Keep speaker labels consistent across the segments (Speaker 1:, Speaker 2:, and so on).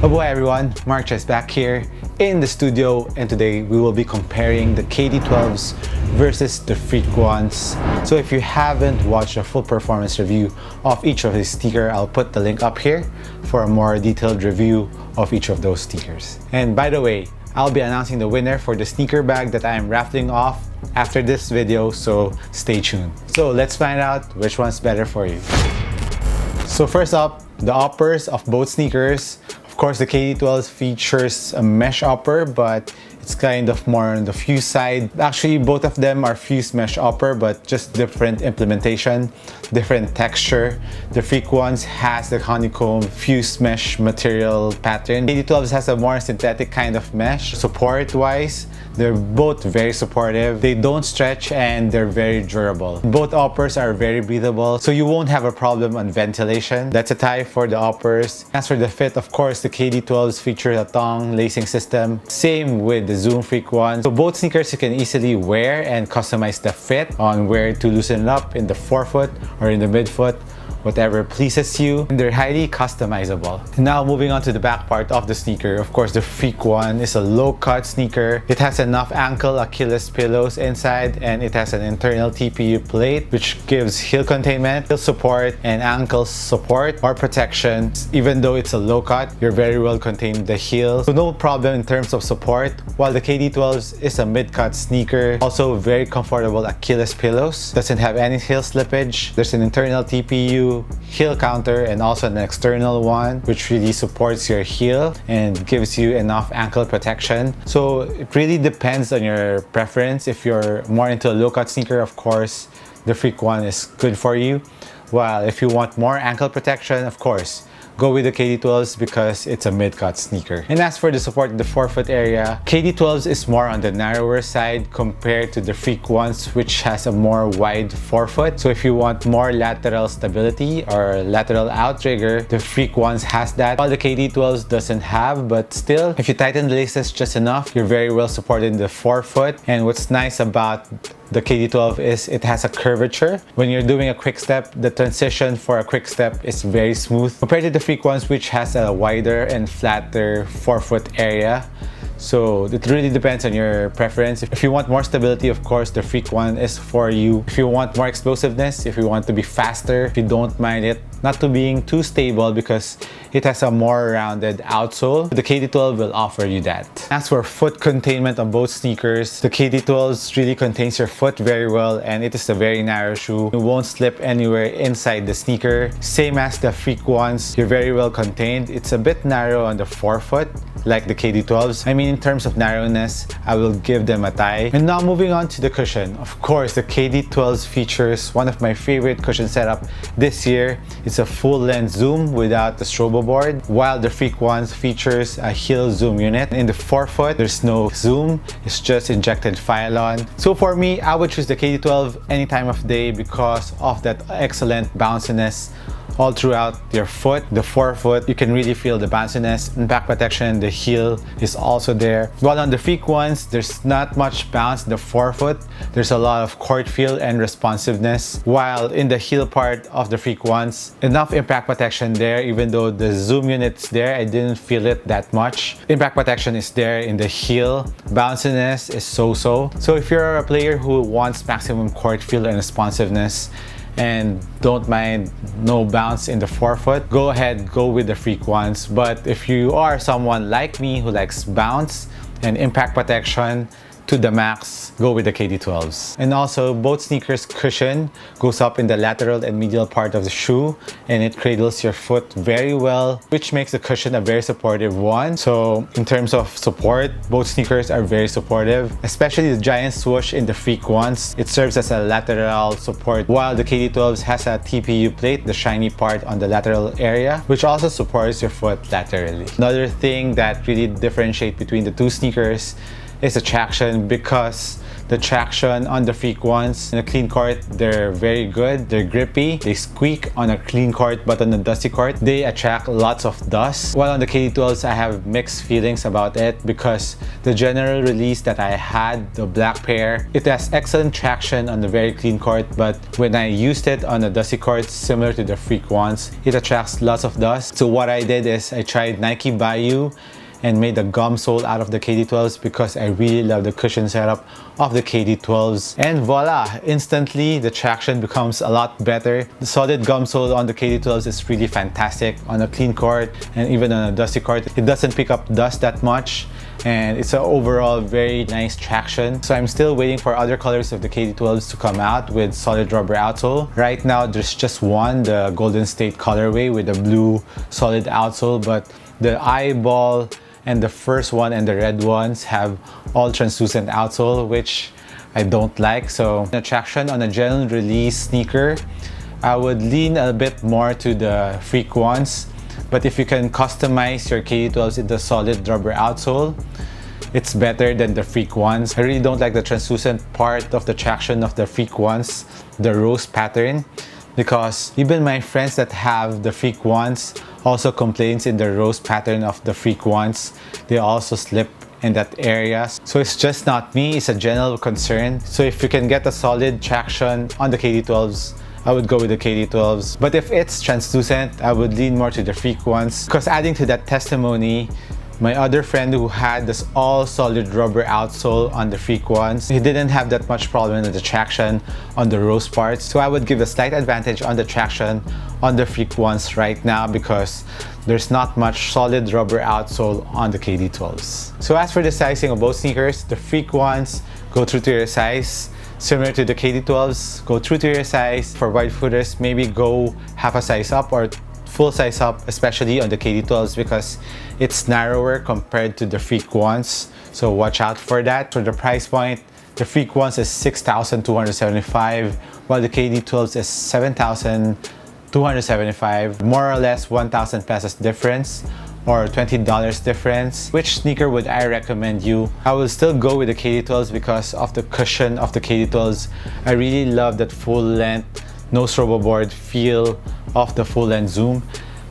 Speaker 1: Hello everyone, Mark is back here in the studio, and today we will be comparing the KD12s versus the Freak ones. So if you haven't watched a full performance review of each of these sneakers, I'll put the link up here for a more detailed review of each of those sneakers. And by the way, I'll be announcing the winner for the sneaker bag that I'm raffling off after this video, so stay tuned. So let's find out which one's better for you. So first up, the uppers of both sneakers. Of course, the KD12 features a mesh upper, but it's kind of more on the fuse side. Actually, both of them are fused mesh upper, but just different implementation, different texture. The Freak ones has the honeycomb fused mesh material pattern. KD12s has a more synthetic kind of mesh. Support-wise, they're both very supportive. They don't stretch and they're very durable. Both uppers are very breathable, so you won't have a problem on ventilation. That's a tie for the uppers. As for the fit, of course, the KD12s feature a Thong lacing system. Same with the Zoom Freak one. So both sneakers you can easily wear and customize the fit on where to loosen it up in the forefoot or in the midfoot, whatever pleases you, and they're highly customizable. Now moving on to the back part of the sneaker. Of course, the Freak one is a low-cut sneaker. It has enough ankle Achilles pillows inside, and it has an internal TPU plate which gives heel containment, heel support, and ankle support or protection. Even though it's a low-cut, you're very well contained in the heel, so no problem in terms of support. While the KD12s is a mid-cut sneaker, also very comfortable Achilles pillows, doesn't have any heel slippage. There's an internal TPU heel counter and also an external one which really supports your heel and gives you enough ankle protection. So it really depends on your preference. If you're more into a low-cut sneaker, of course the Freak one is good for you, while if you want more ankle protection, of course go with the KD12s because it's a mid-cut sneaker. And as for the support in the forefoot area, KD12s is more on the narrower side compared to the Freak ones, which has a more wide forefoot. So if you want more lateral stability or lateral outrigger, the Freak ones has that, while the KD12s doesn't have. But still, if you tighten the laces just enough, you're very well supported in the forefoot. And what's nice about the KD12 is it has a curvature. When you're doing a quick step, the transition for a quick step is very smooth compared to the Freak ones, which has a wider and flatter forefoot area. So it really depends on your preference. If you want more stability, of course the Freak one is for you. If you want more explosiveness, if you want to be faster, if you don't mind it not to being too stable because it has a more rounded outsole, the KD12 will offer you that. As for foot containment on both sneakers, the KD12s really contains your foot very well, and it is a very narrow shoe. You won't slip anywhere inside the sneaker. Same as the Freak ones, you're very well contained. It's a bit narrow on the forefoot like the KD12s. I mean, in terms of narrowness, I will give them a tie. And now moving on to the cushion. Of course, the KD12s features one of my favorite cushion setup this year. It's a full-length zoom without the strobo board, while the Freak ones features a heel zoom unit. In the forefoot, there's no zoom, it's just injected Phylon. So for me, I would choose the KD12 any time of day because of that excellent bounciness all throughout your foot. The forefoot, you can really feel the bounciness. Impact protection, the heel is also there. While on the Freak ones, there's not much bounce in the forefoot. There's a lot of court feel and responsiveness. While in the heel part of the Freak ones, enough impact protection there. Even though the zoom unit's there, I didn't feel it that much. Impact protection is there in the heel. Bounciness is so-so. So if you're a player who wants maximum court feel and responsiveness and don't mind no bounce in the forefoot, go ahead, go with the Freak ones. But if you are someone like me who likes bounce and impact protection to the max, go with the KD12s. And also, both sneakers cushion goes up in the lateral and medial part of the shoe, and it cradles your foot very well, which makes the cushion a very supportive one. So in terms of support, both sneakers are very supportive, especially the giant swoosh in the Freak ones. It serves as a lateral support, while the KD12s has a TPU plate, the shiny part on the lateral area, which also supports your foot laterally. Another thing that really differentiates between the two sneakers is the traction, because the traction on the Freak ones. In a clean court, they're very good. They're grippy. They squeak on a clean court, but on a dusty court, they attract lots of dust. While on the KD12s, I have mixed feelings about it because the general release that I had, the black pair, it has excellent traction on the very clean court, but when I used it on a dusty court, similar to the Freak ones, it attracts lots of dust. So what I did is I tried Nike Bayou and made a gum sole out of the KD12s because I really love the cushion setup of the KD12s. And voila! Instantly, the traction becomes a lot better. The solid gum sole on the KD12s is really fantastic on a clean court and even on a dusty court. It doesn't pick up dust that much, and it's an overall very nice traction. So I'm still waiting for other colors of the KD12s to come out with solid rubber outsole. Right now, there's just one, the Golden State colorway with the blue solid outsole, but the eyeball and the first one and the red ones have all translucent outsole, which I don't like. So the traction on a general release sneaker, I would lean a bit more to the Freak ones. But if you can customize your KD12s into solid rubber outsole, it's better than the Freak ones. I really don't like the translucent part of the traction of the Freak ones, the rose pattern, because even my friends that have the Freak ones also complains in the rose pattern of the Freak ones. They also slip in that area. So it's just not me, it's a general concern. So if you can get a solid traction on the KD12s, I would go with the KD12s. But if it's translucent, I would lean more to the Freak ones. Because adding to that testimony, my other friend who had this all solid rubber outsole on the Freak ones, he didn't have that much problem with the traction on the rose parts. So I would give a slight advantage on the traction on the Freak ones right now because there's not much solid rubber outsole on the KD12s. So as for the sizing of both sneakers, the Freak ones go true to your size. Similar to the KD12s, go true to your size. For wide footers, maybe go half a size up or full size up, especially on the KD12s because it's narrower compared to the Freak ones. So watch out for that. For the price point, the Freak ones is $6,275 while the KD12s is $7,275. More or less 1,000 pesos difference or $20 difference. Which sneaker would I recommend you? I will still go with the KD12s because of the cushion of the KD12s. I really love that full length, no strobo board feel of the full length Zoom.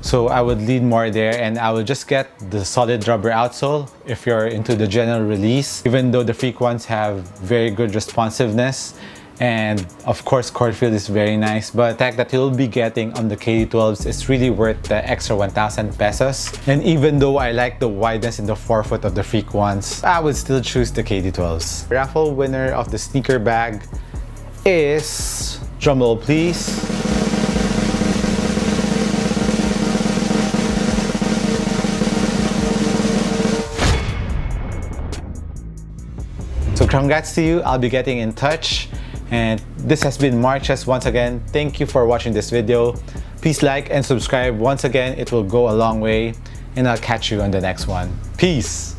Speaker 1: So I would lean more there and I would just get the solid rubber outsole if you're into the general release. Even though the Freak ones have very good responsiveness and of course court feel is very nice, but the fact that you'll be getting on the KD12s is really worth the extra 1,000 pesos. And even though I like the wideness in the forefoot of the Freak ones, I would still choose the KD12s. Raffle winner of the sneaker bag is, drumroll please, so congrats to you. I'll be getting in touch. And this has been Marches once again. Thank you for watching this video. Please like and subscribe. Once again, it will go a long way. And I'll catch you on the next one. Peace!